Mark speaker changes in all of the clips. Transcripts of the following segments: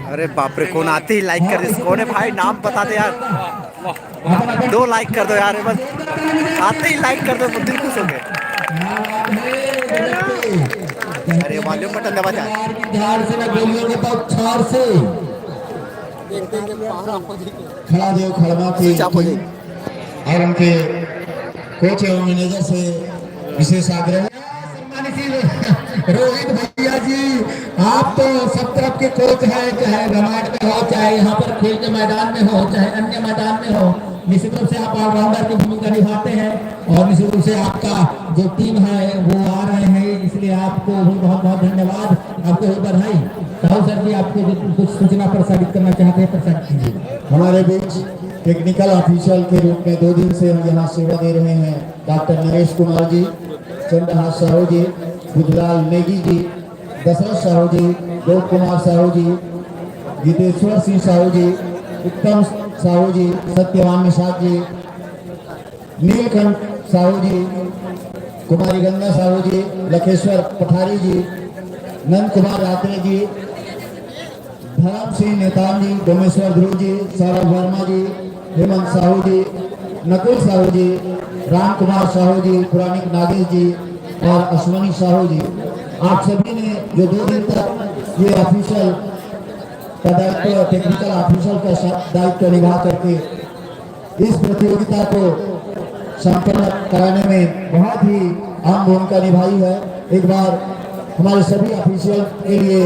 Speaker 1: अरे बाप रे, कौन आते ही लाइक कर दे। कौन है भाई, नाम बता दे यार। 2 लाइक कर दो यार, बस आते ही लाइक कर दो, दिल खुश हो गए। अरे वॉल्यूम बटन दबा जा।
Speaker 2: ध्यान से मैं बोलियोगे तो छोर से खड़ा देव खड़मा की टीम और उनके कोच एवं मैनेजर से विशेष आग्रह। रोहित भैया जी, आप तो सब तरफ के कोच हैं, चाहे रमाट में हो, चाहे यहाँ पर खेल के मैदान में हो, चाहे अन्य मैदान में हो, निश्चित रूप से आप ऑलराउंडर की भूमिका निभाते हैं और निश्चित रूप से आपका जो टीम है वो आ रहे हैं, इसलिए आपको भी बहुत बहुत धन्यवाद, आपको भी बधाई। राहुल सर जी, आपको कुछ सूचना प्रसारित करना चाहते हैं, प्रसारित कीजिए। हमारे बीच टेक्निकल ऑफिशियल के रूप में 2 दिन से हम यहाँ सेवा दे रहे हैं डॉक्टर नरेश कुमार जी, चंद्रहास साहू जी, बुधलाल नेगी जी, दशरथ साहू जी, लोक कुमार साहू जी, गीतेश्वर सिंह साहू जी, उत्तम साहू जी, सत्यवान निषाद जी, नीलकंठ साहू जी, कुमारी गंगा साहू जी, लखेश्वर पठारी जी, नंद कुमार रात्रे जी, धर्म सिंह नेतान जी, डोमेश्वर ध्रुव जी, सौरभ वर्मा जी, हेमंत साहू जी, नकुल साहू जी, राम कुमार साहू जी, पुराणिक नागेश जी और अश्वनी साहू जी, आप सभी ने जो 2 दिन तक ये ऑफिशियल का दायित्व, टेक्निकल ऑफिशियल का दायित्व निभा करके इस प्रतियोगिता को संपन्न कराने में बहुत ही अहम भूमिका निभाई है। एक बार हमारे सभी ऑफिशियल के लिए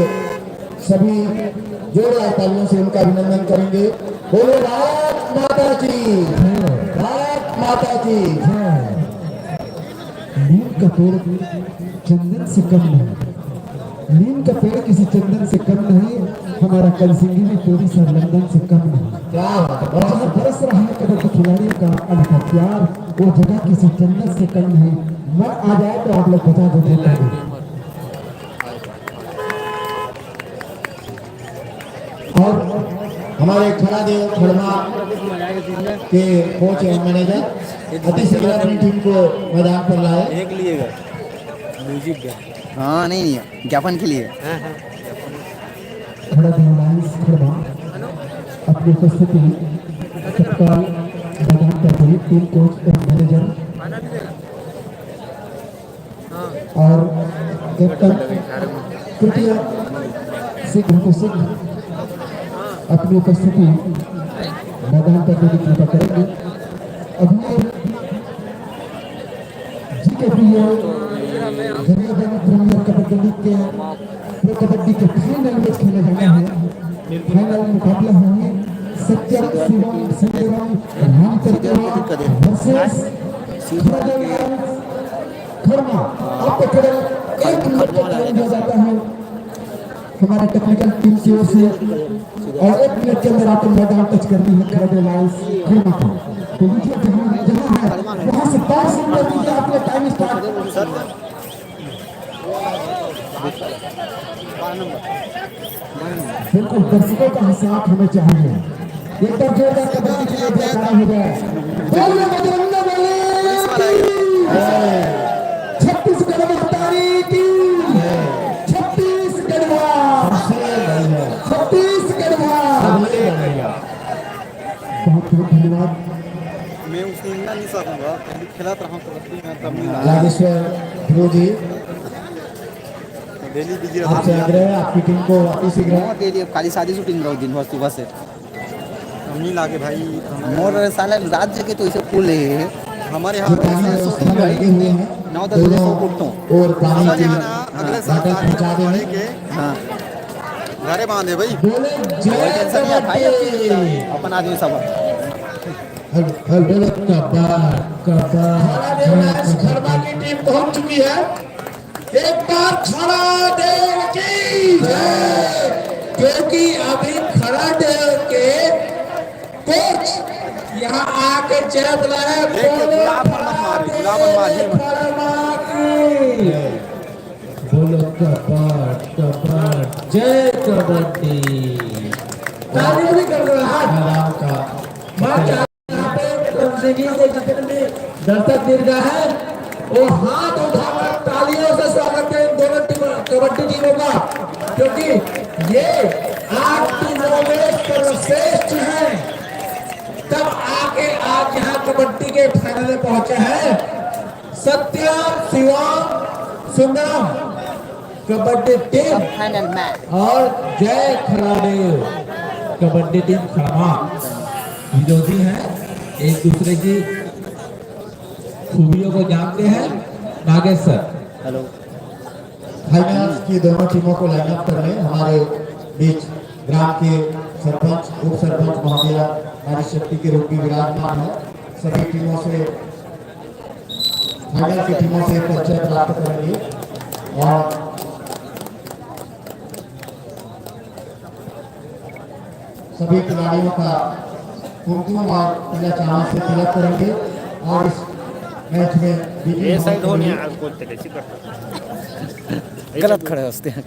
Speaker 2: सभी जोरदार तालियों से उनका अभिनंदन करेंगे। बोलो भारत माता की, भारत माता की। नीम का पेड़ चंदन से कम नहीं, नीम का पेड़ किसी चंदन से कम नहीं, हमारा कलसिंगी में पेड़ सर लंदन से कम नहीं। जहाँ बरस रहा है कबड्डी खिलाड़ियों का अनोखा प्यार, वो जगह किसी चंदन से कम नहीं। मैं आ जाए तो आप लोग बता दो। और हमारे खड़ा देव खड़मा के कोच एवं मैनेजर अति शीघ्र अपनी टीम को मैदान पर लाए।
Speaker 1: एक लिए म्यूजिक हाँ नहीं ज्ञापन के लिए।
Speaker 2: खड़ा देव लाइन्स खड़मा अपनी उपस्थिति तत्काल मैदान पर हुई टीम कोच एवं मैनेजर और कैप्टन तृतीय शीघ्र अपनी उपस्थिति मैदान पर देने की कृपा करेंगे। अभी जी के प्रिय प्रीमियर कबड्डी लीग के प्रो कबड्डी के फाइनल मैच खेले जाना है। फाइनल मुकाबला होंगे सत्यम शिवम संग्राम राम करकेवा वर्सेस खरमा। आपको केवल 1 मिनट का टाइम दिया जाता है हमारे टेक्निकल टीम की ओर से और 1 मिनट के अंदर आपको मैदान टच करनी है खड़े लाइन्स खड़मा को। तो लीजिए जहाँ है वहाँ से 5 मिनट लीजिए, आपने टाइम स्टार्ट। बिल्कुल दर्शकों का हिसाब हमें चाहिए। एक बार जोरदार कबड्डी के लिए खड़ा हो जाए। बोलिए बजरंग बली, छत्तीसगढ़ में हमारी टीम, छत्तीसगढ़ बहुत बहुत धन्यवाद।
Speaker 1: मैं उस दिन नहीं सकूंगा, खिला रहा हूँ तब नहीं।
Speaker 2: नागेश्वर ध्रुव जी,
Speaker 1: डेली दीजिए
Speaker 2: आपसे आग्रह है आपकी टीम को वापस शीघ्र
Speaker 1: डेली खाली शादी शूटिंग रहो दिन भर सुबह से नहीं लागे भाई। मोर साला राज्य के तो इसे फूल है हमारे यहाँ
Speaker 2: लगे हुए हैं
Speaker 1: 9-10 बजे सो उठता हूँ
Speaker 2: और पानी की
Speaker 1: अगले साल
Speaker 2: पहुँचा देंगे।
Speaker 1: हाँ घरे बांधे भाई,
Speaker 2: बोले
Speaker 1: टेंशन नहीं है भाई, अपन आदमी सब
Speaker 2: बोले खड़मा की टीम पहुंच चुकी है। एक बार खड़ा देव की जय, क्योंकि अभी खड़ा देव के कोच यहाँ आके जय बुलाए। बोलो कपाट जय कबड्डी, तालियों भी कर रहा है दर्शक दीर्घा है वो हाथ उठाकर तालियों से स्वागत है दोनों टीम कबड्डी टीमों का, क्योंकि ये 8 सर्वश्रेष्ठ हैं, तब आके आज यहाँ कबड्डी के फाइनल में पहुंचे हैं Satyam Shivam Sundaram kabaddi team
Speaker 1: final match
Speaker 2: और जय खरादेव कबड्डी टीम खड़मा विरोधी हैं, एक दूसरे की खूबियों को जानते हैं। नागेश सर,
Speaker 1: हेलो
Speaker 2: फाइनल की दोनों टीमों को लाइनअप कर रहे हैं। हमारे बीच ग्राम के सरपंच उप सरपंच महोदय नारी शक्ति के रूप में विराजमान है। सभी टीमों से फाइनल की टीमों से परिचय प्राप्त करेंगे और सभी खिलाड़ियों का कुमकुम और पीला चावल से तिलक करेंगे और इस मैच में
Speaker 3: ये साइड हो नहीं आज बोलते कैसे
Speaker 1: गलत खड़े होते हैं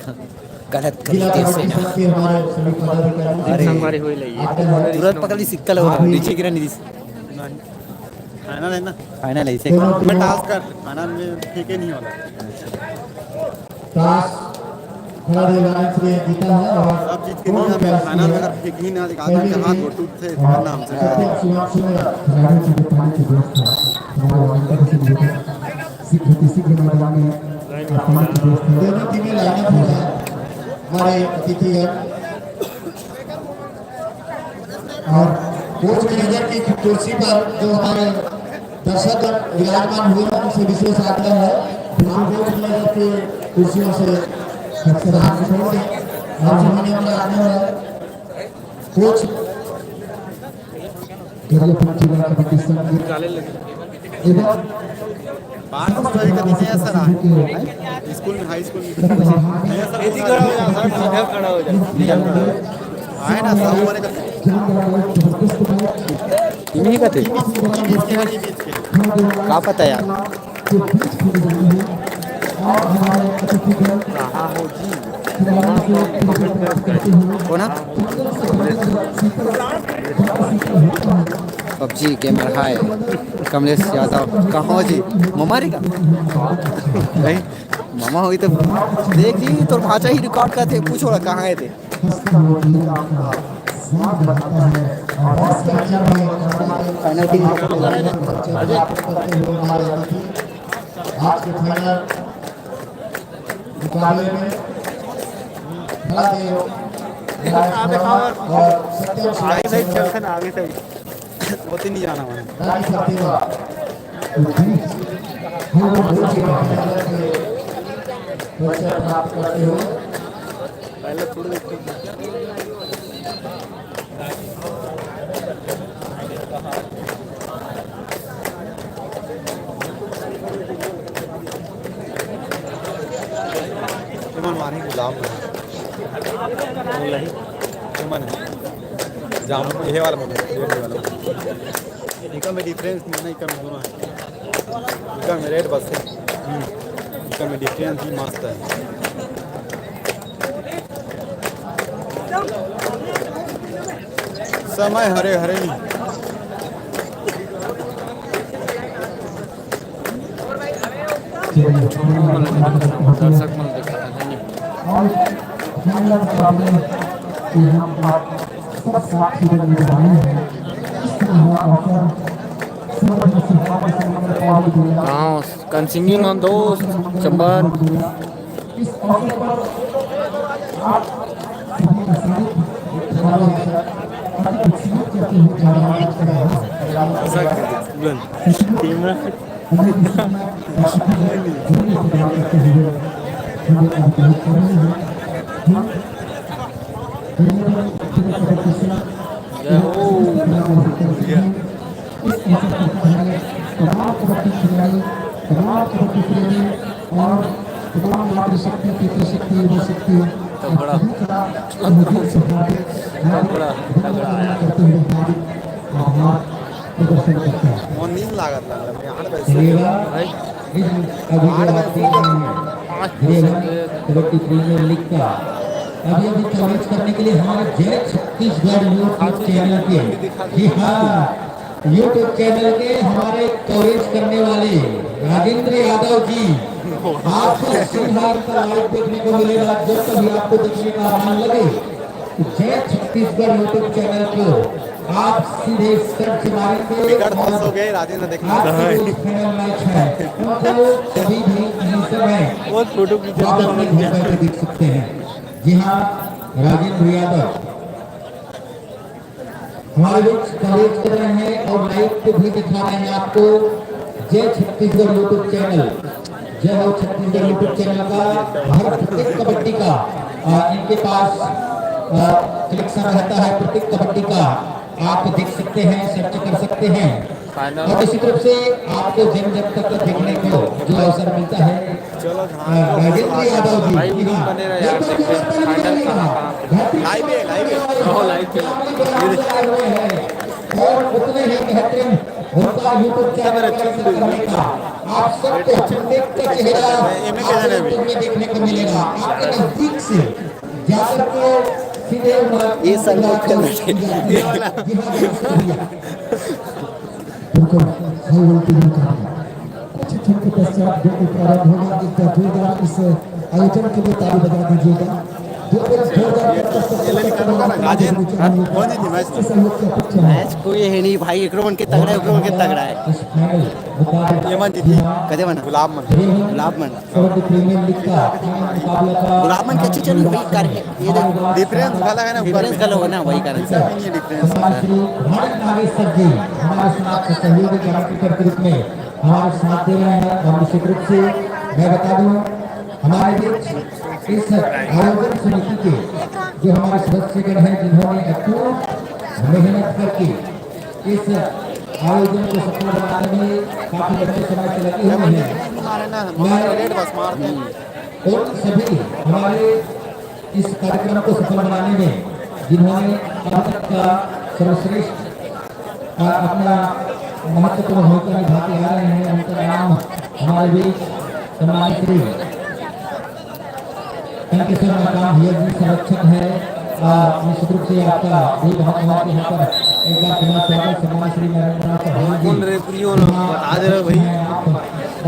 Speaker 1: गलत
Speaker 2: जिला
Speaker 1: गलती से
Speaker 2: कबड्डी संघ के हमारे सभी पदाधिकारी
Speaker 1: अरे
Speaker 3: हमारी होई लई
Speaker 1: तुरंत पकड़ी सिक्का लगा नीचे गिरा नहीं
Speaker 3: फाइनल है ना
Speaker 1: फाइनल ऐसे
Speaker 2: दोनों
Speaker 3: मैं
Speaker 2: टीमों
Speaker 3: टास्क कर फाइनल में फेंके नहीं वाला
Speaker 2: टॉस खिलाड़ी लाइन्स ने जीता है और
Speaker 3: अब जीत के नहीं आते फाइनल में अगर फेंक ही ना दिखाता है हाथ घोट टूटते हैं नाम से
Speaker 2: सत्यम शिवम सुंदरम खिलाड़ी की बताने की व्यवस्था हमारे अंदर से जीते शीघ्र मैदान में दोनों टीमें लाइनअप हो गए। हमारे अतिथि हैं और कोच मैनेजर की कुर्सी पर जो हमारे दर्शक विराजमान हुए हैं उनसे विशेष आग्रह है कोच मैनेजर की कुर्सियों से छोड़ दें। आपसे होने वाला आग्रह है कोच
Speaker 3: बात तो सही करनी है सर स्कूल में हाई स्कूल में ऐसी खड़ा हो जा सर सीधा खड़ा हो जा आए ना सब होने का
Speaker 1: नहीं कहते
Speaker 3: इसके वाली बीच के
Speaker 1: क्या पता यार कौन पबजी गेमर हाय कमलेश यादव कहाँ हो जी ममारी का भाई मामा हुई तो देख जी तो भाषा ही रिकॉर्ड करते पूछो ना कहाँ आए थे फाइनल की
Speaker 2: आज के फाइनल मुकाबले में और सत्यम
Speaker 3: आगे से चलते ना आगे से होते नहीं जाना मैंने
Speaker 2: रानी सत्यवा परिचय प्राप्त करते हुए
Speaker 3: पहले थोड़ी देखते मन मारे गुलाम नहीं मन जाम ये वाला मोबाइल ये वाला इनका में डिफरेंस नहीं कम दोनों है इनका में रेट बस है इनका में डिफरेंस ही मस्त है समय हरे हरे
Speaker 1: दर्शक मन देखा
Speaker 2: और फाइनल मुकाबले में यहाँ पर सब साथी लोग निभाए हैं इस तरह अवसर
Speaker 1: हाँ कंसिंगी मान दोस्त चंबन
Speaker 2: इस अवसर पर आप सभी का स्वागत हमारे अतिथि करते हुए जा रहा
Speaker 3: और नींद लागत लग रहा है
Speaker 2: कबड्डी प्रीमियर लीग का अभी अभी कवरेज करने के लिए हमारे जय छत्तीसगढ़ यूट्यूब चैनल के जी हाँ यूट्यूब चैनल के हमारे कवरेज करने वाले राजेंद्र यादव जी आपको सिंहार का लाइव देखने को मिलेगा। जब कभी आपको देखने का मन लगे जय छत्तीसगढ़ यूट्यूब चैनल को आप सीधे सर्च मारेंगे
Speaker 3: टिकट 200 गए राजेंद्र देखने
Speaker 2: आपके जो फाइनल मैच है उनको कभी भी नहीं समय
Speaker 3: वो फोटो
Speaker 2: आप अपने घर बैठे देख सकते हैं। जी हाँ, राजेंद्र यादव हमारे बीच कवरेज कर रहे हैं और लाइव पे भी दिखा रहे हैं आपको। जय छत्तीसगढ़ यूट्यूब चैनल, जय हो छत्तीसगढ़ यूट्यूब चैनल का हर प्रत्येक कबड्डी का इनके पास कलेक्शन रहता है। प्रत्येक कबड्डी का आप देख सकते हैं, सर्च कर सकते हैं और इसी तरफ से आपको जन जन तक देखने को जो अवसर मिलता है। राजेंद्र यादव जी और उतने ही बेहतरीन उनका यूट्यूब चैनल आप सबको प्रत्येक का चेहरा में देखने को मिलेगा। आपके नजदीक से जाकर के सीधे
Speaker 1: ये सब लोग चल
Speaker 2: पश्चात जो प्रारंभ होगा एक होगा। इस आयोजन के लिए ताली बजा दीजिएगा।
Speaker 1: मैच कोई है नहीं भाई, एकरोमन के तगड़ा है, एकरोमन के तगड़ा है।
Speaker 3: ये मन जीती
Speaker 1: कदे मन
Speaker 3: गुलाब मन
Speaker 1: गुलाबमन की अच्छी चली वही कर ये
Speaker 3: डिफरेंस वाला है ना,
Speaker 1: डिफरेंस का होगा ना, वही कारण से
Speaker 3: डिफरेंस
Speaker 2: हमारे साथ दे रहे हैं और निश्चित रूप से मैं बता दूं हमारे बीच इस आयोजन समिति के जो हमारे सदस्यगण हैं जिन्होंने अटूट मेहनत करके इस आयोजन को सफल बनाने में काफी लंबे समय से लगे हुए हैं। और सभी हमारे इस कार्यक्रम को सफल बनाने में जिन्होंने अब तक का सर्वश्रेष्ठ अपना महत्वपूर्ण भूमिका निभाते आ रहे हैं, उनका नाम हमारे बीच सम्मानित श्री कंकेश्वर मकान भैया जी संरक्षक है। निश्चित रूप से आपका भी बहुत बहुत यहाँ पर एक बार पुनः स्वागत। सम्मानित श्री नरेंद्र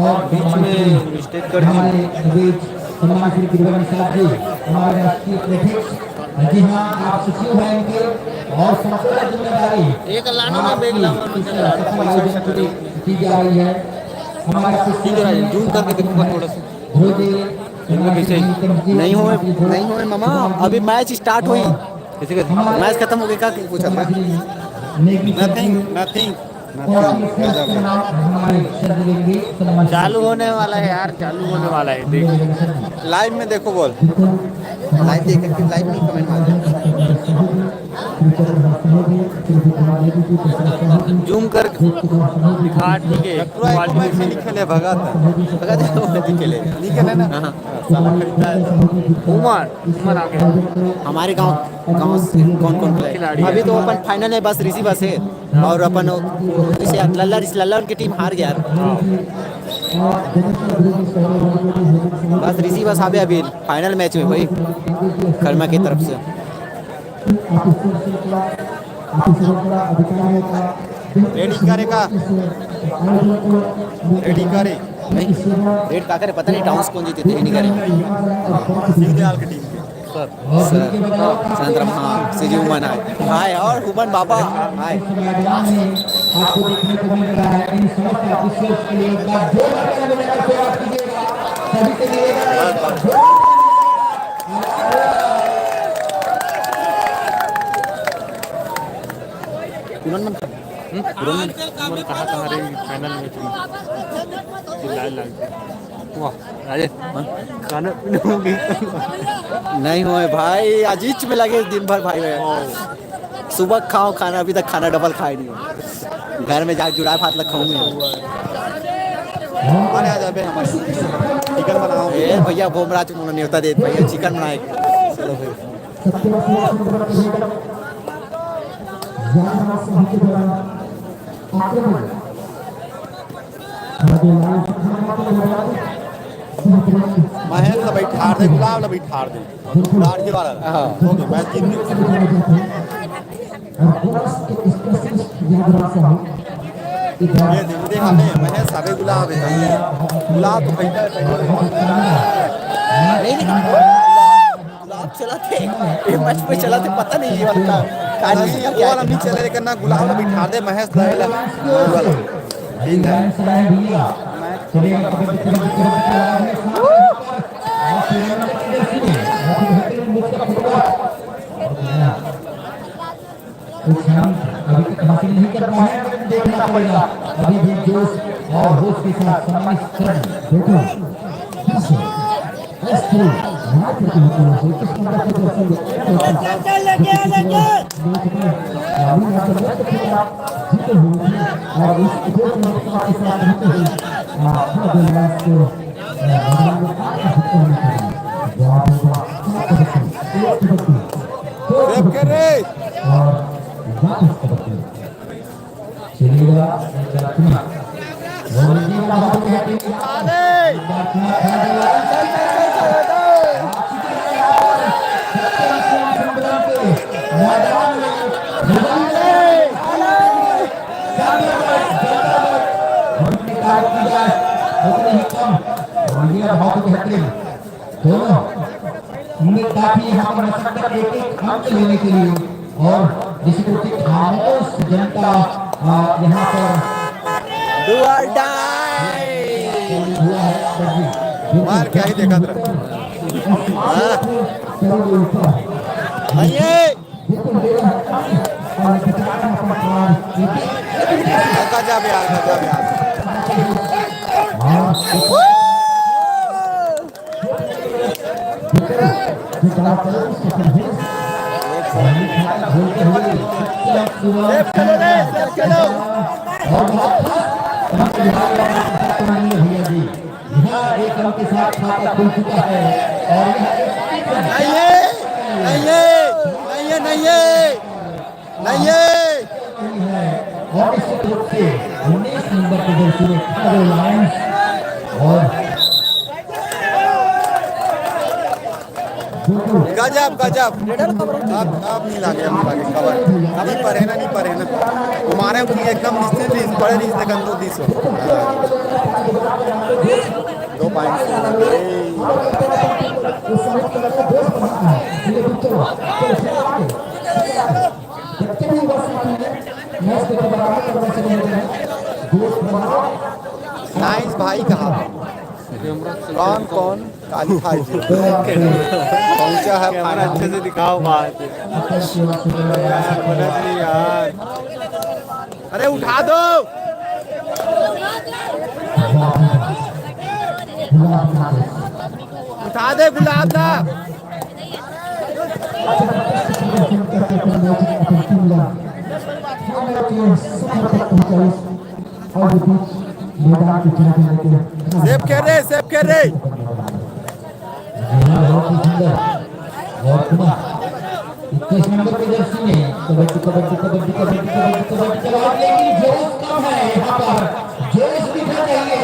Speaker 2: और बीच में मिस्टेक कर हमारे बीच सम्मानित श्री गिरिवन साहब जी हमारे राष्ट्रीय अध्यक्ष। जी हाँ, आप सचिव हैं इनके और संपूर्ण जिम्मेदारी एक लाना में बैग आयोजन की जा रही है। हमारे
Speaker 1: जूम करके देखूंगा थोड़ा सा नहीं हुए मामा, अभी मैच स्टार्ट हुई, मैच खत्म हो गया। क्या पूछा था?
Speaker 3: नथिंग
Speaker 4: चालू होने वाला है यार, चालू होने वाला है। देख
Speaker 3: लाइव में देखो बॉल,
Speaker 1: लाइव देख के लाइव नहीं कमेंट मार
Speaker 4: जूम कर दिखा, ठीक है।
Speaker 3: क्वालिटी में निकले भगत निकले ना
Speaker 4: उमर आ गया।
Speaker 1: हमारे गांव से कौन कौन
Speaker 4: खिलाड़ी
Speaker 1: अभी तो अपन फाइनल है, बस ऋषि बस है और अपन इसे लल्ला उनकी टीम हार गया। बस ऋषि बस आवे अभी फाइनल मैच में भाई कर्मा की तरफ से।
Speaker 3: रेडी करेगा, रेडी करे
Speaker 1: रेड का करे पता नहीं, टाउन्स कौन जीते थे नहीं करे
Speaker 3: दीनदयाल की टीम के
Speaker 1: संतरम। हाँ सीजी उमन हाय और हुमन बाबा हाय।
Speaker 2: आपको देखने को मिल रहा है इन समस्त ऑफिसर्स के लिए एक बार जोरदार तालियां बजाकर कीजिएगा। सभी के लिए
Speaker 4: कहाँ रही फाइनल में खाना पीना होगी
Speaker 1: नहीं हुए भाई, अजीज में लगे दिन भर भाई में। सुबह खाओ खाना, अभी तक खाना डबल खाए नहीं हो। घर में जाके जुड़ा हाथ लग खाऊंगे।
Speaker 3: चिकन बनाओ
Speaker 1: भैया भोमराज को न्योता दे भैया चिकन बनाए। चलो
Speaker 3: महेश ला बैठार दे, गुलाब ला बैठार दे, गुलाब के वाला हो गया मैच जीत गए। ये देख हमें महेश आगे गुलाब है, गुलाब तो बैठा है, गुलाब
Speaker 1: चलाते ये मैच पे चलाते पता नहीं ये वाला
Speaker 3: नहीं वो वाला नहीं चले लेकिन ना गुलाब बिठा दे महेश लाएला वो वाला ठीक है
Speaker 2: अभी तक हासिल नहीं कर पाए देखना पड़ेगा अभी भी जोश और होश के साथ सम्मानित करें देखो
Speaker 3: सेव कर रे
Speaker 2: चलेगा काफी यहाँ पर मशक्कत एक अंक लेने के लिए और जिसको कि खामोश जनता यहाँ पर
Speaker 1: डू और डाई
Speaker 3: मार क्या ही देखा तेरा
Speaker 1: आइए
Speaker 3: गजब यार गजब यार
Speaker 2: एक अंक के साथ खाता खुल चुका है और
Speaker 3: नहीं
Speaker 2: और निश्चित रूप से 19 नंबर के जर्सी में खादो लायंस और
Speaker 3: गजब गजब अब नहीं लागे हम लागे खबर अभी पढ़े ना नहीं पढ़े ना हमारे एकदम निश्चित रीस पढ़े रीस देखन तो 2 पॉइंट नाइस भाई कहा कौन कौन काली भाई जी पहुंचा है
Speaker 4: कैमरा अच्छे से दिखाओ बात यार
Speaker 3: अरे उठा दो उठा दे गुलाब का सेव कर रहे
Speaker 2: और कुमार 21 नंबर की जर्सी में कबड्डी कबड्डी कबड्डी कबड्डी कबड्डी कबड्डी चला लेकिन जोश कम है यहाँ पर जोश दिखना चाहिए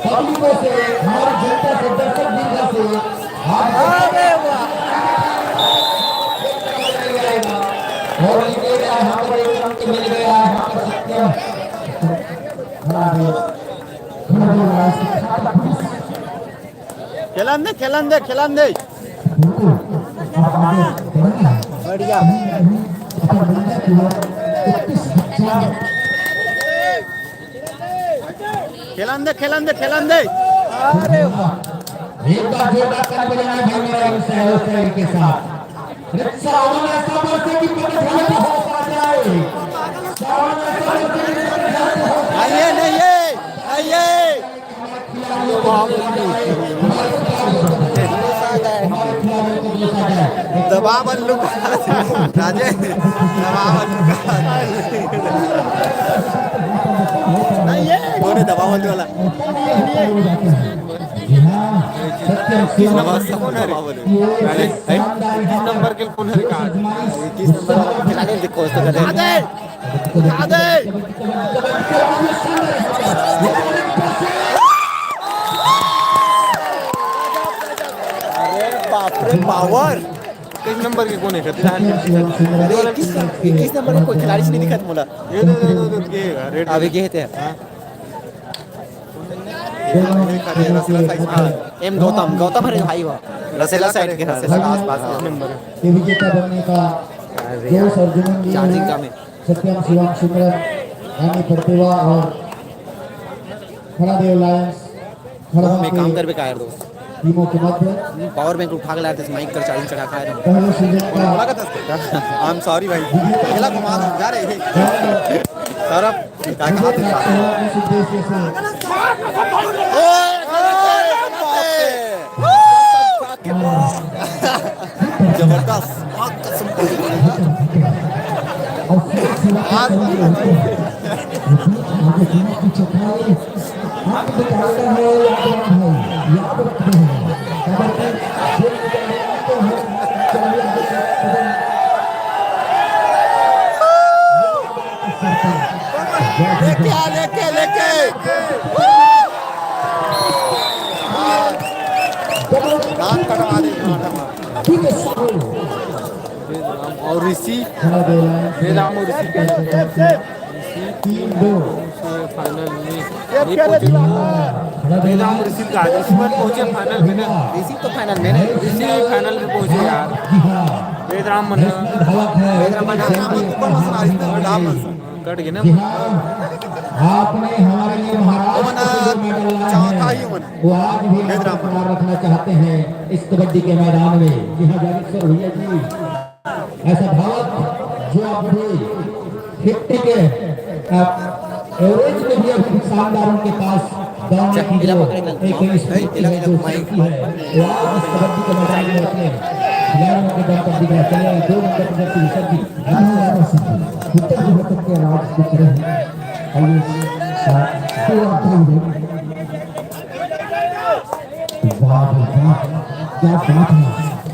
Speaker 2: पब्लिकों से हमारी जनता से दर्शक दीर्घा से अरे वाह और ये यहाँ पर एक अंक मिल गया यहाँ पर सत्यम
Speaker 3: खेलन दे बढ़िया खेलन दे
Speaker 2: अरे वाह एक बार जोरदार ताली बजाना भाई मेरा सहयोग के साथ सावन ऐसा बरसे कि प्रतिध्वनि हो पा जाए सावन ऐसा बरसे कि प्रतिध्वनि हो
Speaker 3: आइए दबा बल्लू राजे दबा बल्लू नहीं दबा बल्लू वाला
Speaker 4: नंबर के कौन है रिकॉर्ड
Speaker 1: 21 नंबर वाला खिलाड़ी देखो उसको कर दे बाप रे पावर
Speaker 3: 21 नंबर के कौन है
Speaker 1: 21 नंबर का कोई खिलाड़ी से नहीं दिखा मोला
Speaker 3: ये रेड
Speaker 1: अभी के थे एम गौतम गौतम हरे भाई वो रसेला साइड के
Speaker 3: रसेला के आसपास
Speaker 1: हाँ।
Speaker 3: के नंबर
Speaker 2: ये विजेता बनने का जोश और जुनून लिए
Speaker 1: चार्जिंग
Speaker 2: हुए
Speaker 1: का में
Speaker 2: सत्यम शिवम सुंदर रानी प्रतिभा और खड़ादेव लायंस खड़वा
Speaker 1: मैं काम
Speaker 2: के
Speaker 1: कर भी का यार दोस्त
Speaker 2: टीमों के मध्य
Speaker 1: पावर बैंक उठा के लाया था माइक कर चार्जिंग चढ़ा खाए रहे
Speaker 2: पहले सीजन का
Speaker 3: बोला का आई एम सॉरी भाई अगला घुमा दो जा रहे हैं सौरभ क्या
Speaker 2: विजय
Speaker 3: खाते
Speaker 2: प्राप्त हुआ इस उद्देश्य से
Speaker 1: जबरदस्त
Speaker 2: और फिर शिवा
Speaker 3: आज
Speaker 2: आगे टीमों की चौथाई हाथ में डालता है याद रखते हैं कबड्डी खेल में आते हैं चलिए आगे चलते हैं
Speaker 1: लेके लेके
Speaker 3: दांत कटवा दे
Speaker 2: ठीक है साहब
Speaker 1: और ऋषि
Speaker 2: खड़ा दे रहा है
Speaker 4: बेदाम और ऋषि के
Speaker 2: 3-2
Speaker 4: फाइनल में नहीं पहुंचे
Speaker 2: खड़ा दे रहा
Speaker 4: बेदाम और
Speaker 2: है
Speaker 4: ऋषि का इस बार पहुंचे फाइनल में ना
Speaker 1: ऋषि तो फाइनल में है
Speaker 4: ऋषि फाइनल में पहुंचे यार
Speaker 2: जी हाँ
Speaker 4: बेदाम मन
Speaker 2: धावक है
Speaker 4: कट गए ना
Speaker 2: जी हाँ आपने हमारे लिए महाराष्ट्र को जो मेडल लाया है वो आज भी हम बरकरार रखना चाहते हैं इस कबड्डी के मैदान में जी हाँ जागेश्वर भैया जी ऐसा धावक जो अपने 50 के एवरेज में भी अभी शानदार उनके पास दौड़ने की जो एक स्फूर्ति है जो शक्ति है वो आज इस कबड्डी के मैदान में अपने खिलाड़ियों के दम पर दिख रहा चले 2 नंबर पर जबकि विसर्जित उत्तर भारत के राज दिख रहे हैं आइए वाह वाह क्या बात है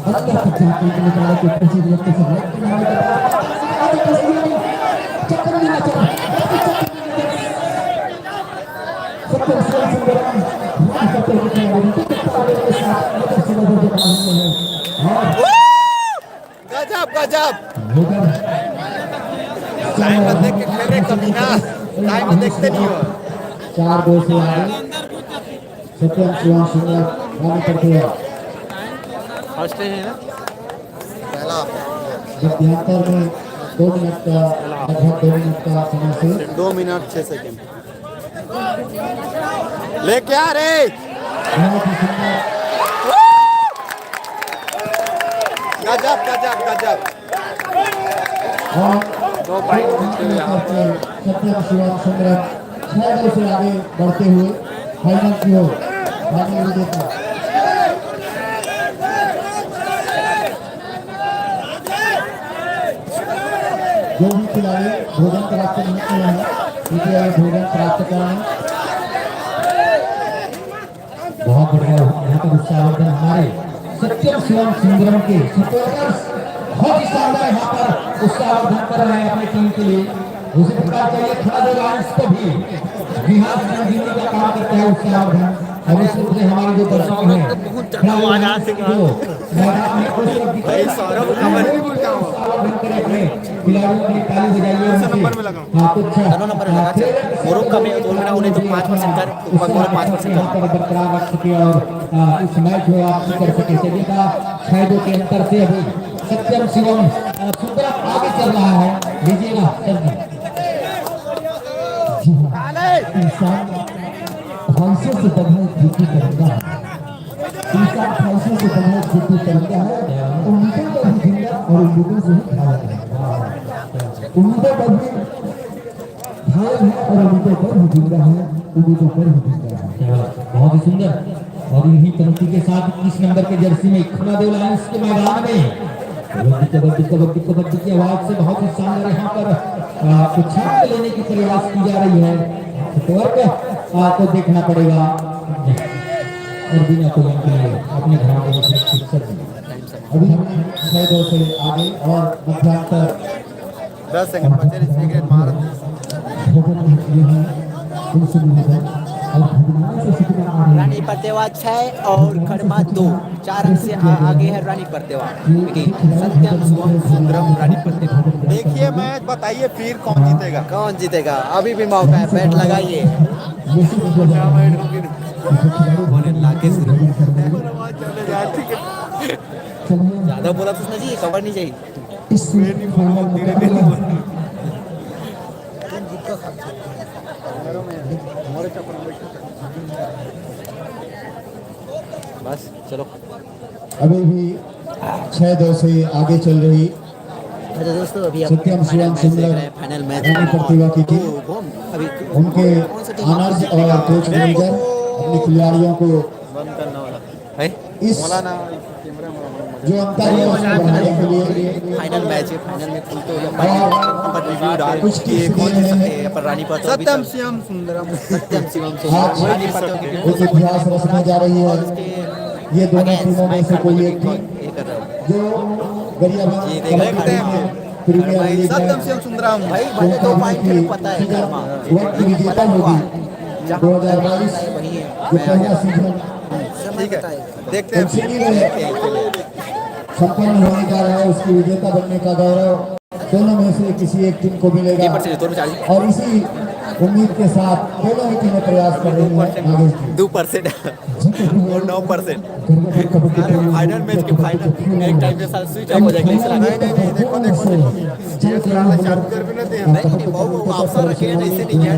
Speaker 2: अंदर तक जाकर निकाले के पीछे लगते से राइट किनारे आगे तस्वीर चक्कर नहीं ना चला सत्तर साल से राज करते हुए खिलाड़ी के साथ सुबह के बाहर में है
Speaker 1: गजब गजब
Speaker 3: टाइम में देख के खेले कभी ना टाइम में देखते नहीं हो
Speaker 2: 4-2 से आगे सत्यम शिवम सुंदर रानी प्रतिभा
Speaker 4: फर्स्ट है ना
Speaker 3: पहला
Speaker 2: मध्यांतर में 2 मिनट का लगभग 2 मिनट का समय से
Speaker 3: 2 मिनट 6 सेकंड लेके आ रे
Speaker 2: बहुत ही सुंदर
Speaker 3: गजब गजब गजब
Speaker 2: और
Speaker 4: 2 पॉइंट
Speaker 2: सत्यम शिवम सुंदर 6-2 से आगे बढ़ते हुए फाइनल की ओर फाइनल विजेता जो भी खिलाड़ी भोजन प्राप्त नहीं किए हैं कृपया भोजन प्राप्त करें बहुत बढ़िया यहाँ पर उत्साहवर्धन हमारे सत्यम शिवम सुंदरम के सपोर्टर्स बहुत ही शानदार यहाँ पर उत्साहवर्धन कर रहे हैं अपनी टीम के लिए उसी प्रकार चाहिए खड़ा दे लायंस को भी बिहार संजीवनी का काम करता है उत्साहवर्धन और इस रूप से हमारे जो दर्शक हैं मैदान में खुश
Speaker 3: भाई सौरभ
Speaker 2: उत्साहवर्धन करें अपने खिलाड़ियों के लिए ताली बजाइए उनसे हाँ कुछ
Speaker 1: दोनों नंबर लगा था मोरक्को का में 2 मिनट उन्हें तो 5% कर ऊपर बोले 5%
Speaker 2: यहाँ पर बरकरार रख सके और इस मैच में आप कर सके चलिए का 6-2 के अंतर से अभी सत्यम शिवम सुंदर आगे चल रहा है लीजिएगा चलिए जी हाँ इंसान फांसी से बंधा खेती करेगा इंसान फांसी से बंधा खेती करेगा है उम्मीदों पर भी जिंदा और उम्मीदों से ही खड़ा है उम्मीदों पर भी घायल है और उम्मीदों पर भी जिंदा है उम्मीदों पर भी जिंदा है बहुत ही सुंदर और यही पंक्ति के साथ 21 नंबर के जर्सी में खड़ादेव लायंस के मैदान में कबड्डी कबड्डी कबड्डी की आवाज से बहुत ही शानदार यहाँ पर कुछ छाप लेने की प्रयास की जा रही है फुटवर्क को देखना पड़ेगा और बिना कोई के लिए अपने घराने में शिक्षक अभी हम 6-2 से आगे और मध्यांतर
Speaker 3: 10 सेकंड बचे सिगरेट मार
Speaker 1: रानी परतेवा 6 और खड़मा 2 4 अंक से आगे है रानी परतेवा सत्यम शिवम सुंदरम रानी परतेवा
Speaker 3: देखिए मैच बताइए फिर कौन जीतेगा
Speaker 1: कौन जीतेगा अभी भी मौका है बैट लगाइए लाके शुरू
Speaker 2: चलिए
Speaker 1: ज्यादा बोला तो नहीं चाहिए, कवर नहीं चाहिए।
Speaker 2: इस फाइनल मुकाबले में
Speaker 1: बस चलो।
Speaker 2: अभी भी 6-2 से आगे चल रही
Speaker 1: अच्छा दोस्तों, अभी आप
Speaker 2: सत्यम शिवम सुंदर
Speaker 1: फाइनल मैच
Speaker 2: रानी प्रतिभा की टीम
Speaker 1: अभी
Speaker 2: उनके ऑनर्स और कोच मैनेजर अपने खिलाड़ियों को
Speaker 3: बंद करना वाला
Speaker 1: है।
Speaker 2: इस
Speaker 3: मौलाना कैमरा
Speaker 2: जो अंतर है उसको बढ़ाने के लिए
Speaker 1: फाइनल मैच है, फाइनल में खुलते हुए
Speaker 2: और
Speaker 1: पर रिव्यू डाल
Speaker 2: कुछ
Speaker 1: ये
Speaker 2: टिप्स
Speaker 1: कौन
Speaker 2: दे रहे
Speaker 1: सकते
Speaker 2: हैं।
Speaker 1: हैं पर रानी पातो
Speaker 3: सत्यम शिवम सुंदरम
Speaker 1: सत्यम शिवम
Speaker 2: आज
Speaker 1: रानी पातो की
Speaker 2: एक इतिहास रचने जा रही है। ये दोनों टीमों में से कोई एक टीम
Speaker 1: ये कर रहा हूँ
Speaker 2: जो गरियाबंद
Speaker 1: ये
Speaker 2: कबड्डी
Speaker 1: देखते हैं।
Speaker 2: में प्रीमियर लीग
Speaker 3: सत्यम शिवम सुंदरम
Speaker 1: भाई भले तो पॉइंट का पता है कर्मा
Speaker 2: वक्त की विजेता होगी 2022
Speaker 1: वही है
Speaker 2: जो पहला सीजन
Speaker 3: ठीक है देखते हैं
Speaker 2: एमसीडी में संपन्न होने जा रहा है, उसकी विजेता बनने का गौरव दोनों में से किसी एक टीम को मिलेगा। और इसी उम्मीद के साथ दोनों ही टीमें प्रयास कर रही हैं आगे की
Speaker 1: 2% और 9%। फाइनल मैच के फाइनल एक टाइम के साथ स्विच ऑफ हो जाएगा इसलिए नहीं
Speaker 3: देखो
Speaker 1: अवसर रखे हैं ऐसे नहीं है।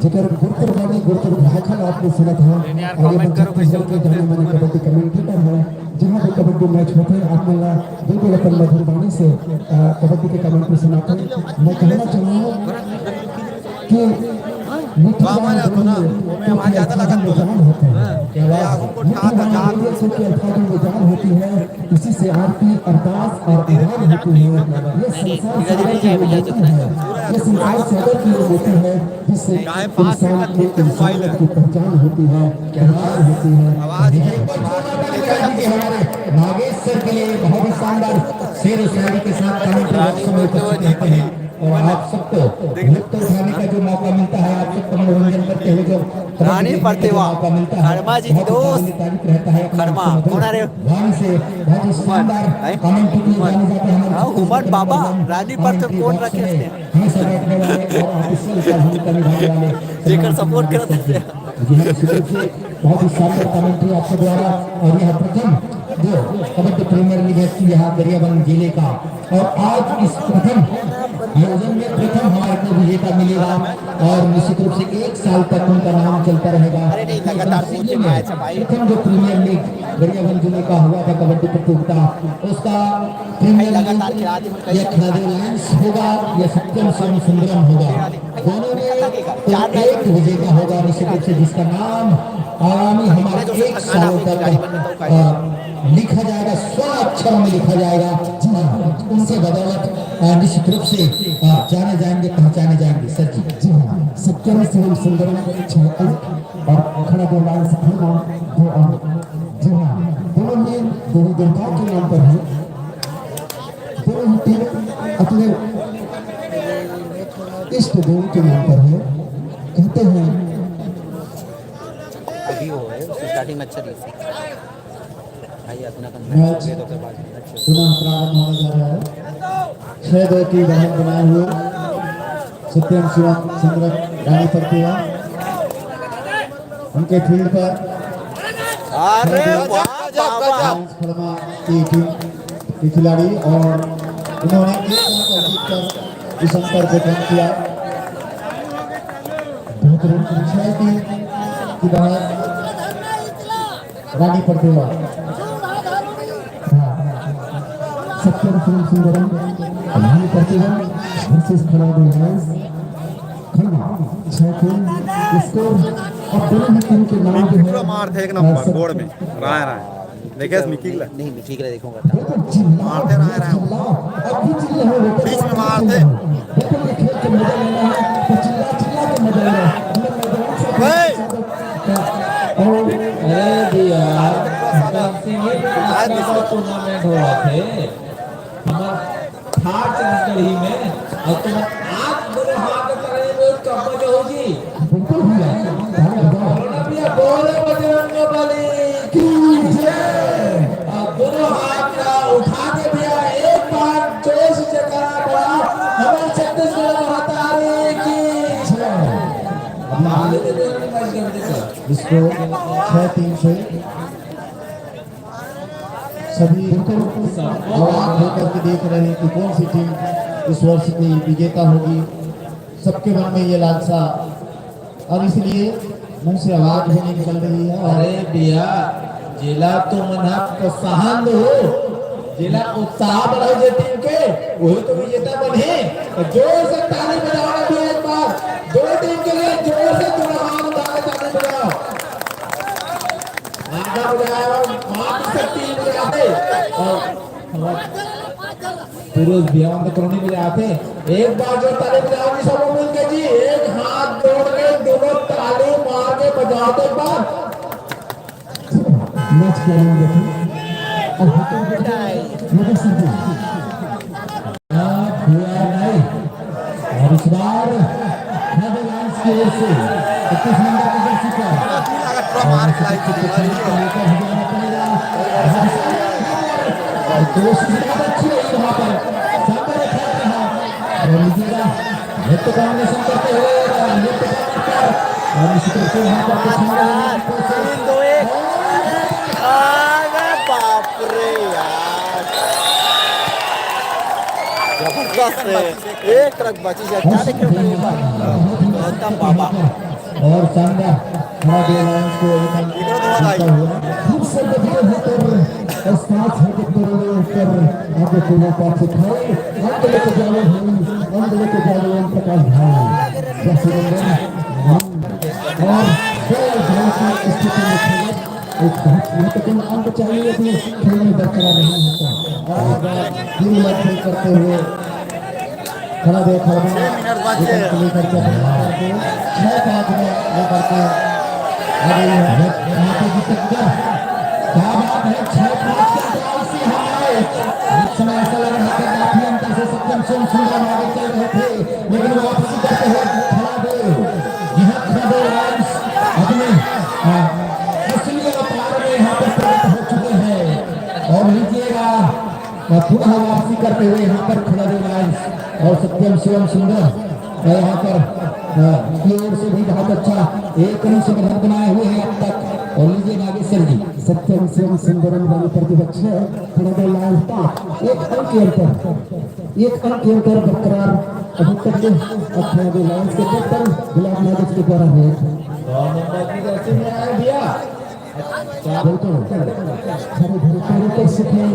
Speaker 2: जेकर गुरुतर वाली गुरुतर भाखल आपने सुना था। आगे छत्तीसगढ़ के जाने माने कबड्डी कमेंटेटर है। जहाँ भी कबड्डी मैच होते हैं आप मेरा बिल्कुल अपन मधुर वाणी से कबड्डी के कमेंट्री सुनाते हैं। मैं कहना चाहूँगा कि होती है, इसी से आपकी अरदास और आभार होती है। ये संसार से अलग की होती है, ये संसार से अलग की होती है, जिससे इंसान की इंसानियत की पहचान होती है, पहचान होती है। हमारे नागेश सर के लिए बहुत ही शानदार शेर व शायरी के साथ और आप सबको लुत्फ उठाने का जो मौका मिलता है, आप सबको मनोरंजन करते हुए जो
Speaker 1: रानी प्रतिभा खरमा जी की दोस्त
Speaker 2: रहता है
Speaker 1: खरमा कौन आ रहे हो?
Speaker 2: वाणी से बहुत ही शानदार कमेंट्री किए जाने जाते हैं।
Speaker 1: हाँ, हुमन बाबा रानी प्रतिभा कौन रखे थे
Speaker 2: हमेशा बैठने वाले और ऑफिशियल का भूमिका निभाने वाले
Speaker 1: जेकर सपोर्ट करते हैं।
Speaker 2: बहुत ही शानदार कमेंट्री आपके द्वारा। और यह प्रथम जो कबड्डी प्रीमियर लीग है यहाँ गरियाबंद जिले का, और आज इस प्रथम आयोजन में प्रथम हमारे को विजेता मिलेगा और निश्चित रूप से 1 साल तक उनका नाम चलता रहेगा। प्रथम जो प्रीमियर लीग गरियाबंद जिले का हुआ था कबड्डी प्रतियोगिता, उसका प्रीमियर लीग या खिलाड़ी लायंस होगा या सत्यम शिवम सुंदरम होगा, दोनों में एक विजेता होगा निश्चित रूप से, जिसका नाम आगामी हमारे 1 साल तक लिखा जाएगा, 100 अक्षरों में लिखा जाएगा। उनसे बदौलत निश्चित रूप से जाने जाएंगे, पहचाने जाएंगे। सर जी जी हाँ, सत्यम शिवम सुंदरम 6 अंक और खड़ा दो लाइन से खड़ा 2 अंक। जी हाँ, दोनों में देवी देवता के नाम पर है। दोनों ही टीम अपने इष्ट देव के नाम पर है। कहते हैं
Speaker 1: अभी वो है स्टार्टिंग में अच्छा रही भाई अपना
Speaker 2: मैच पुनः प्रारंभ होने जा रहा है। 6-2 की बढ़त बनाए हुए सत्यम शिवम सुंदरम रानी प्रतिभा उनके फील्ड पर
Speaker 1: अरे वाह बाबा
Speaker 2: खड़मा की टीम के खिलाड़ी, और उन्होंने 1 अंक जीतकर इस अंतर को कम किया। बेहतरीन 6 की बढ़त रानी प्रतिभा सत्यम शिवम सुंदरम रानी प्रतिभा वर्सेस खिलाड़ी लायंस खन्ना 6 स्कोर। और दोनों ही टीम के नाम जो है
Speaker 3: मार थे एक नंबर गोड़ में राय राय देखिए मिकी ला
Speaker 1: नहीं मैं ठीक है देखूंगा
Speaker 3: मारते राय राय बीच में मारते
Speaker 2: अरे दिया टूर्नामेंट हो रहे थे हमारे थार चंद्रगढ़ी में, और तुम आप मेरे हाथ करे में कब होगी बिल्कुल बोले बजरंग बली की जय। दोनों हाथ उठा के भैया एक बार जोश जगह पड़ा हमारे छत्तीसगढ़ महातारी की जय। इसको 6-3 से सभी आवाज होकर के देख रहे हैं कि कौन सी टीम इस वर्ष की विजेता होगी। सबके मन में ये लालसा और इसलिए मुंह से आवाज भी नहीं निकल रही है। अरे भैया जिला तो मना प्रोत्साहन दो, जिला उत्साह बढ़ाओ जे टीम के, वही तो विजेता बने। जोर से ताली बजाओ भी एक बार, दो टीम के लिए जोर से ताली बजाओ। आधा बजाओ, मात्र टीम बजाते और पुरुष बियॉन्ड कॉलोनी में जाते। एक बार जो ताली बजाओगी सब मिलके जी, एक हाथ जोड़ के दोनों ताली मार के बजाओ तो एक बार। मैच करेंगे और और इस बार नेदरलैंड्स की ओर से 21 नंबर का जर्सी कोशिश अच्छी रही वहां पर सामने खेल रहा और लीजिएगा नेट कॉम्बिनेशन करते हुए नेट और इसी तरह से वहां पर कुछ
Speaker 1: 3-2-1 अरे बाप रे यार जबरदस्त है। एक ट्रक बची है क्या देख रहे हो एकदम बाबा
Speaker 2: और शानदार हमारे लायंस को खूब से बदले होकर और साथ होकर करोड़े ऊपर आगे पूरा पास उठाए अंत लेके जाओ भाई, अंत लेके जाओ ओम प्रकाश भाई जैसे और खेल भाई की स्थिति में खेले एक बहुत महत्वपूर्ण अंक चाहिए कि खेल में बरकरार नहीं होता और दिन रात खेल करते हुए खड़ा देखा 6 मिनट बचे लेकर के 6-5 में लेकर के अरे माता की टक्कर क्या बात है 6-5 के अंतराल से हमारे इस समय ऐसा लग रहा था काफी अंतर से सत्यम सोम सुंदर आगे चल रहे थे लेकिन वापसी करते हुए खड़ा दे यहाँ खड़ा दे लायंस अपने असली अवतार में यहाँ पर प्रकट हो चुके हैं और लीजिएगा पुनः वापसी करते हुए यहाँ पर खड़ा दे लायंस और सत्यम शिवम सुंदर यहाँ पर की ओर से भी बहुत अच्छा एक रन से बढ़त बनाए हुए हैं अब तक और लीजिए नागेश्वर जी सत्यम शिवम सुंदरम वाली प्रतिपक्ष है खड़ा दे लायंस का एक अंक के अंतर बरकरार अभी तक खड़ा दे लायंस के कैप्टन गुलाब नागेश के द्वारा हुए हरे भरे पेड़ों पर सूखे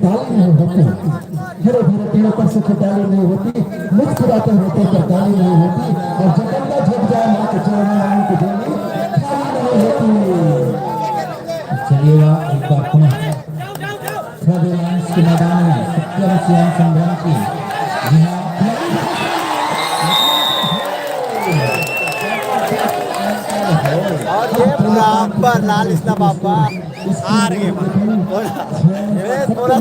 Speaker 2: डाली नहीं होती, हरे भरे पेड़ों पर सूखे डाली नहीं होती, मुस्कुराते होते पर डाली नहीं होती और जगन्ना झुक जाए माँ के चरणों में उनकी झोली खाली नहीं होती। चलिएगा एक बार पुनः खड़े लायंस के मैदान में सत्यम शिवम संग्राम की
Speaker 1: बराबर लाल इस्लाम बाबा हार गए बोला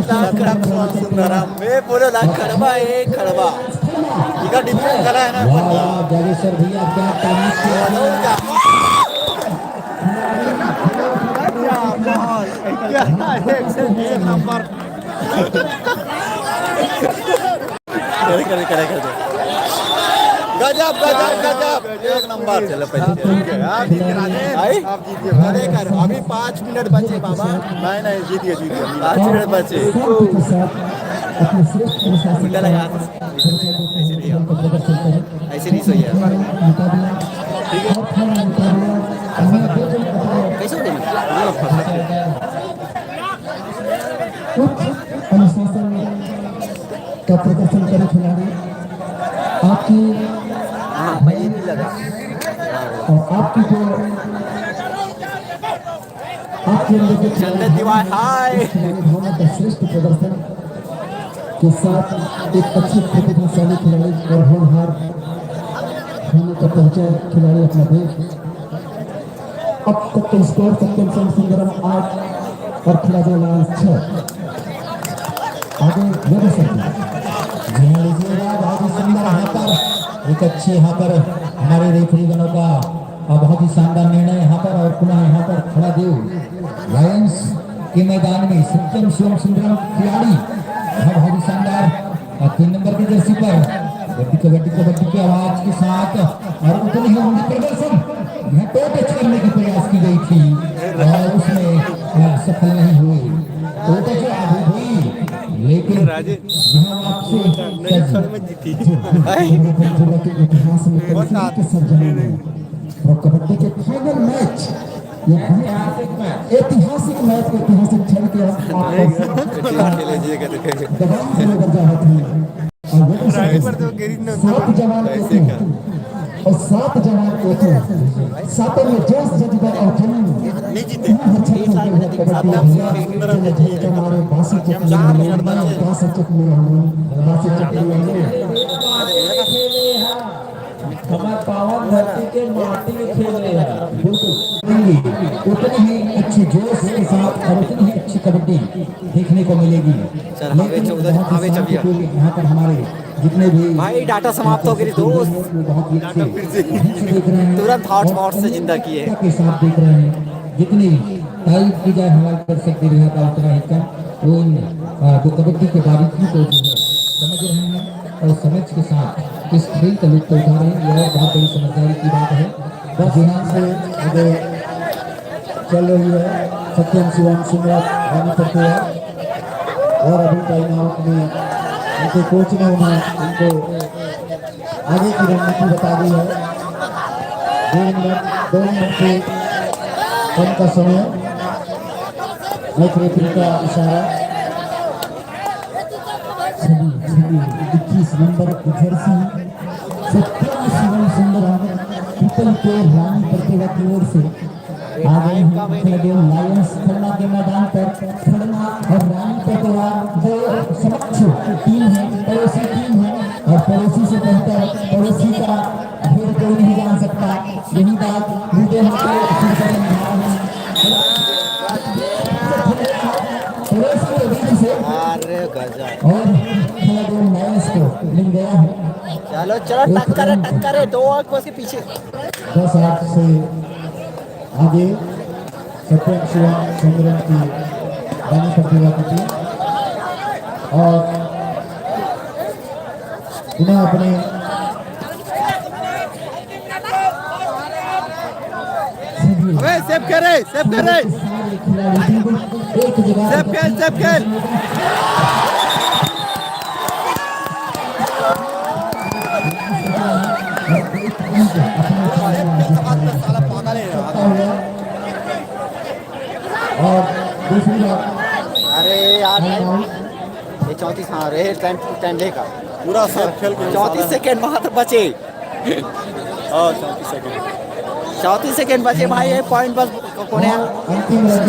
Speaker 1: सुंदरम मैं बोले लाख खड़बा एक खड़बा इधर डिफरेंस करा है ना
Speaker 2: जागेश्वर भैया क्या
Speaker 1: एक नंबर करे गजब गजब गजब एक नंबर चलो पहले आप जीत गए आप जीत गए अरे कर अभी 5 मिनट बचे बाबा नहीं जीत गए 5 मिनट बचे उल्टा लगा ऐसे नहीं सही है ठीक है कैसे
Speaker 2: अनुशासन का प्रदर्शन करे खिलाड़ी आपकी
Speaker 1: नहीं लगा
Speaker 2: और आपकी जो आपके अंदर जो
Speaker 1: चंदन दीवार हाय
Speaker 2: भावना का श्रेष्ठ प्रदर्शन के साथ एक अच्छी प्रतिभाशाली खिलाड़ी और होनहार होने का परिचय खिलाड़ी अपना देश अब तक के स्कोर सत्यम सिंह सुंदरम 8 और खिलाड़ी लायंस 6 आगे लगा सकते लीजिएगा बहुत ही सुंदर यहाँ पर एक अच्छे यहाँ पर हमारे रेफरी गणों का बहुत ही शानदार निर्णय यहाँ पर और पुनः यहाँ पर खड़ा देव लायंस के मैदान में सत्यम शिवम सुंदरम खिलाड़ी बहुत ही शानदार 3 नंबर की जर्सी पर कबड्डी कबड्डी कबड्डी की आवाज के साथ और उतनी ही उम्दा प्रदर्शन यहाँ टो टच करने की प्रयास की गई थी और उसमें सफल नहीं हुई। टो टच आगे हुई लेकिन यहाँ आपसे इतिहास में के सर्जनों ने और कबड्डी के फाइनल मैच ऐतिहासिक मैच को ऐतिहासिक क्षण के दबाव से लेकर जा रहे थे और 7 जवान थे और 7 जवान थे, सातों में जोश जज्बा और जुनून नहीं जीते हमारे बासी हमारे पावन धरती के माटी में खेल रहे हैं बिल्कुल उतनी ही अच्छी जोश के साथ और उतनी ही अच्छी कबड्डी देखने को मिलेगी। यहाँ पर हमारे जितने भी
Speaker 4: भाई डाटा समाप्त हो गई दोस्त, तुरंत हॉटस्पॉट से जिंदा किए
Speaker 2: के साथ देख रहे हैं। जितनी तारीफ की जाए हमारे दर्शक की रिहा का उतना ही कम वो जो कबड्डी के बारीकी को जो है समझ रहे हैं और समझ के साथ इस खेल का लुत्फ उठा रहे हैं। यह बहुत बड़ी समझदारी की बात है। बस यहाँ से आगे चल रही है सत्यम शिवम सिमरत रानी प्रक्रिया और अभी टाइम आउट में उनके कोच ने उनको आगे की रणनीति बता दी है। 2 मिनट से कम का समय मैच रेफरी का इशारा। 21 नंबर जर्सी सत्यम शिवम सुंदर पीपल के रानी प्रतिभा की ओर से आगे लायंस खड़ना के मैदान पर खड़ना और रानी प्रतिभा जो समक्ष टीम है, पड़ोसी टीम है और पड़ोसी से बेहतर पड़ोसी का भेद कोई नहीं जान सकता। यही बात मुझे और लायंस को मिल गया है।
Speaker 4: चलो चलो टक्कर है 2 अंकों से पीछे
Speaker 2: 10 8 से आगे सत्यम शिवम सुंदरम की रानी प्रतिभा की टीम और पुनः अपने
Speaker 1: सेव करे सेव कर
Speaker 2: और दूसरी बात
Speaker 4: अरे यार ये 34 हाँ रे टाइम लेगा
Speaker 1: पूरा सब खेल
Speaker 4: 34 सेकेंड मात्र बचे। 34 सेकेंड बचे भाई। एक पॉइंट बस कौन है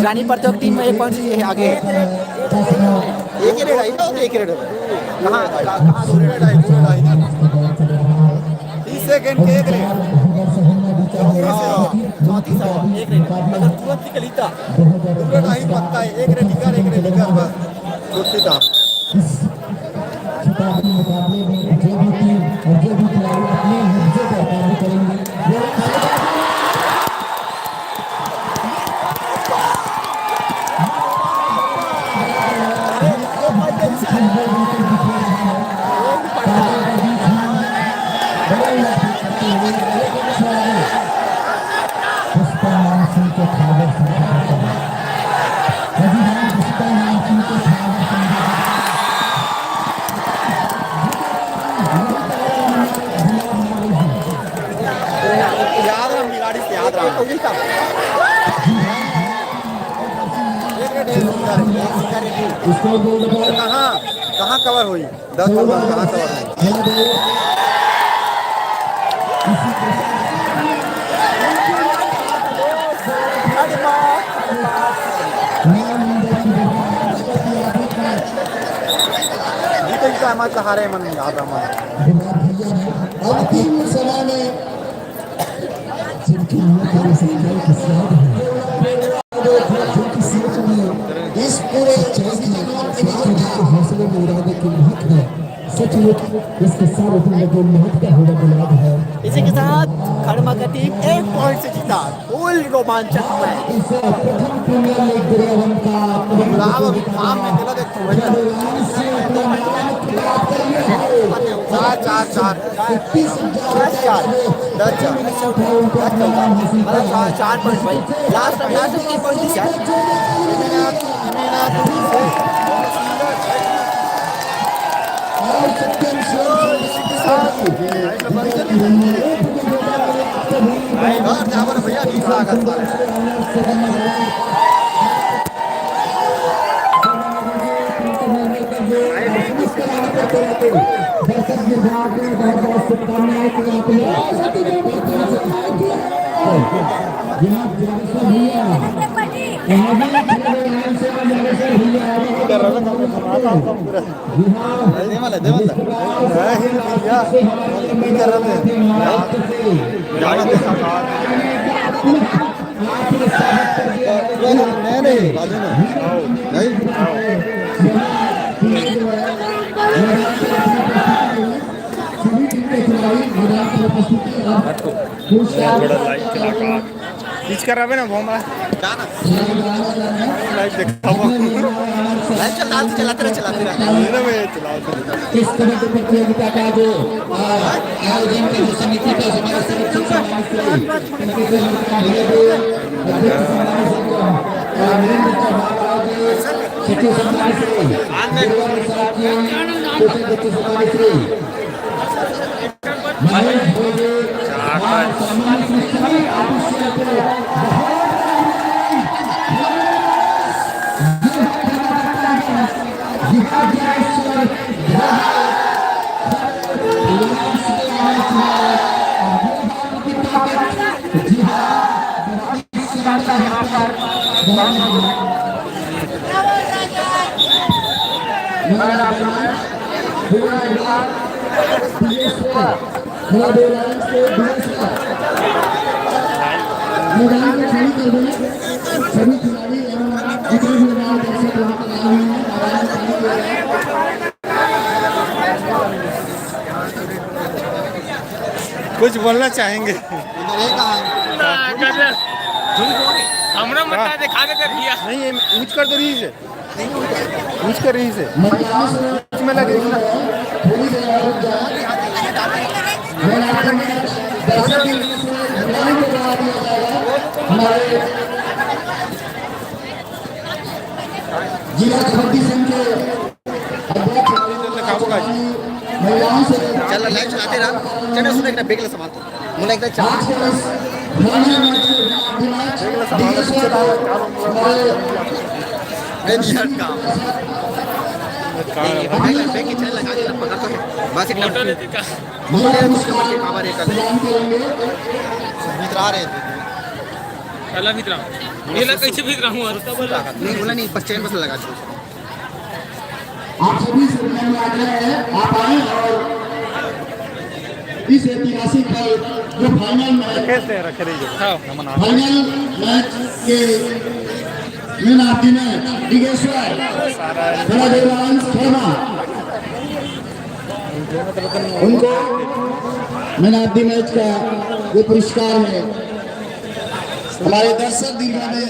Speaker 4: रानी प्रतिभा टीम में 1 पॉइंट से आगे एक रेड कहाँ
Speaker 1: 30 सेकंड के एक रेड
Speaker 4: 34 एक रेड अगर तुरंत निकलीता
Speaker 1: नहीं पकता है। एक रेड बस छुट्टी था।
Speaker 2: खिताबी मुकाबले में जो भी टीम और जो भी खिलाड़ी अपने मुद्दे पर कार्य करेंगे
Speaker 1: कहाँ कवर हुई 10 ओवर कहाँ कवर हुई। हमारे सहारे मन याद
Speaker 2: अंतिम समय में जिनकी इस पूरे हौसले में इरादे की महक है। सचमुच इसके साथ लगे महत्ता होगा बुलाद है।
Speaker 4: इसी के साथ खड़मा का टीम 1 पॉइंट से जीता। फुल रोमांचक मैच।
Speaker 2: इसे प्रथम प्रीमियर लीग दरियावन का
Speaker 1: चार चार चार 10
Speaker 4: चार पॉइंट भाई लास्ट किती पॉइंट दिसतात
Speaker 1: भैया
Speaker 2: दर्शक विभाग में बहुत बहुत शुभकामनाएं कि आप भैया यहाँ भी से
Speaker 3: थोड़ा लाइट चला बीच कर रहा है ना घूम रहा लाइट देखा
Speaker 4: चलाते रहे
Speaker 2: इस तरह की प्रतियोगिता का जो आयोजन की जो समिति का हमारे सचिव सम्मान श्री महेश भोजे मैदान को खाली कर दें सभी खिलाड़ी एवं जितने भी हमारे दर्शक वहाँ पर आए हुए हैं मैदान को खाली कर दें
Speaker 3: कुछ बोलना चाहेंगे
Speaker 5: हमरा मत दिखा दे भैया
Speaker 3: नहीं ये ऊंच कर दो रही से ऊंच कर रही से में लगे ना
Speaker 2: थोड़ी देर और रुक जाए मैदान में दर्शक की मैदान को बना दिया जाएगा हमारे जिला कबड्डी संघ के अध्यक्ष महिलाओं से
Speaker 4: चल लाइव चलाते रहा चलो उसने एक बेगला समाप्त मुला एकदा चार बस एक
Speaker 5: चला भीतर गेला कैसे भीतर हूं
Speaker 4: नहीं बोला नहीं बस चैन बस लगा दो
Speaker 2: आप सभी से मैं आग्रह है आप आए और इस ऐतिहासिक का जो फाइनल मैच फाइनल मैच के man of the match Digeshwar बड़ा देवांश शर्मा उनको मैन ऑफ द मैच का जो पुरस्कार है हमारे दर्शक दीर्घा में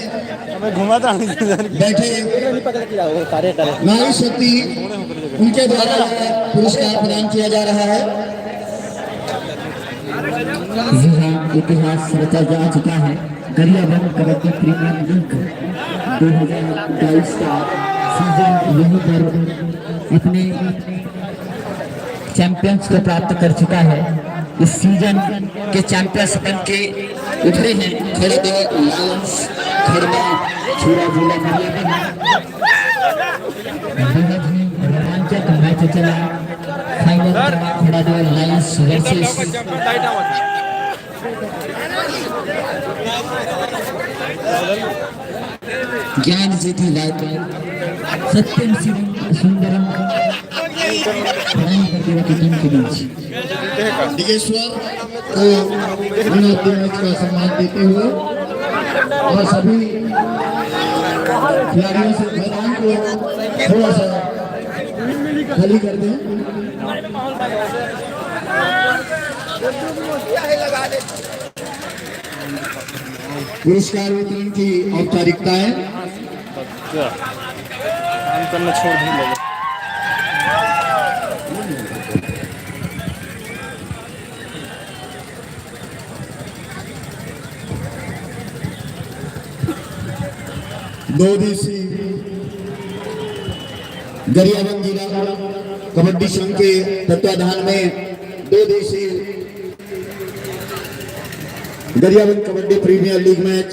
Speaker 3: हमें घुमाता
Speaker 2: बैठे नारी शक्ति उनके द्वारा पुरस्कार प्रदान किया जा रहा है इतिहास रचा जा चुका है गरियाबंद कबड्डी प्रीमियर लीग 2022 का सीजन यहीं पर अपने चैंपियंस को प्राप्त कर चुका है। इस सीजन के चैंपियंस बन के उभरे हैं खड़े लायंस खड़मा छुरा जिला रोमांचक मैच चला फाइनल खड़ा दो लायंस वर्सेस ज्ञान ज्योति लाइब्रेरी सत्यम सुंदरम प्रतिभा की टीम के बीच दिगेश्वर को मैच का सम्मान देते हुए और सभी खिलाड़ियों से मैदान को थोड़ा सा खाली कर दें। पुरस्कार वितरण की औपचारिकताएं
Speaker 3: काम करना छोड़ दी
Speaker 2: दो दिवसीय गरियाबंद जिला कबड्डी संघ के तत्वाधान में 2 दिवसीय Gariaband kabaddi premier league match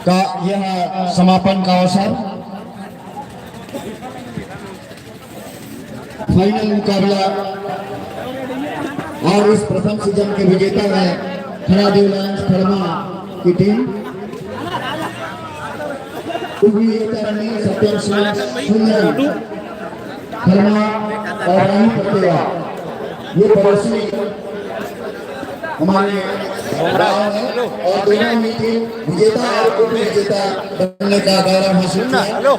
Speaker 2: का यह समापन का अवसर। फाइनल मुकाबला और इस प्रथम सीजन के विजेता है खरादेव लायंस फरमा की टीम। सत्यम सिंह फरमा और रानी पटेवा ये पड़ोसी हमारे गाँव है और दोनों ही टीम विजेता और उप विजेता बनने का गौरव हासिल किया।
Speaker 1: हेलो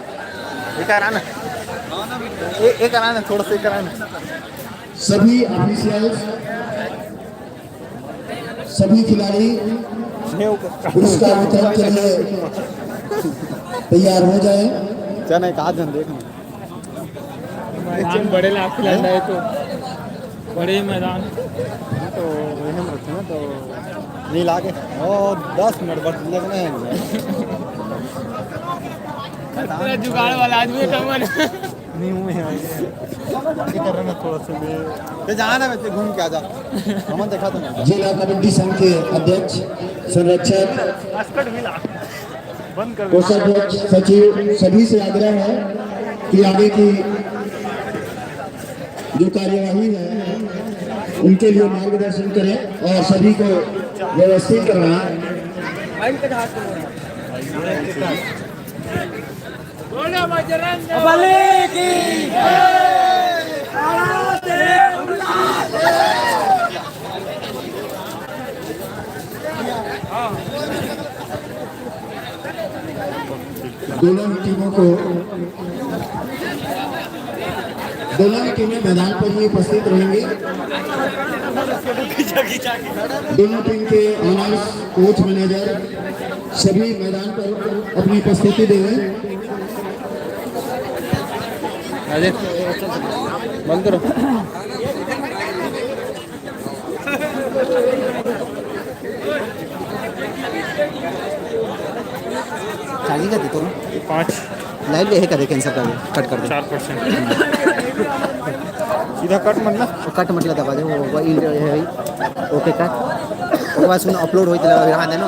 Speaker 1: एक आना एक आना थोड़ा सा एक आना।
Speaker 2: सभी ऑफिशियल्स सभी खिलाड़ी पुरस्कार वितरण के लिए तैयार हो जाए।
Speaker 1: चल एक आध जन देखना
Speaker 5: मैदान बड़े लाख खिलाना है तो बड़े मैदान
Speaker 1: तो हम रखते हैं तो नहीं लागे और 10 मिनट बस लगने हैं।
Speaker 5: तेरा जुगाड़ वाला आदमी कमर
Speaker 1: नहीं हुए हैं ये कर रहे हैं थोड़ा सा ये जाना है घूम के आ जा हम देखा तो नहीं।
Speaker 2: जिला कबड्डी संघ के अध्यक्ष संरक्षक कोषाध्यक्ष सचिव सभी से आग्रह है कि आगे की जो कार्यवाही है उनके लिए मार्गदर्शन करें और सभी को व्यवस्थित करवाएं। दोनों ही टीमें मैदान पर ही उपस्थित रहेंगी। दोनों टीम के ऑनर्स कोच मैनेजर सभी मैदान पर अपनी उपस्थिति देंगे।
Speaker 3: बंद करो।
Speaker 4: चार्जिंग का देता हूँ
Speaker 5: 5
Speaker 4: लाइव ले कर कैंसिल कर दे कट कर दे
Speaker 5: 4%
Speaker 3: सीधा कट मतलब
Speaker 4: कट मतलब दबा दे वो ओके कट उसके बाद अपलोड होते लगा हाँ ना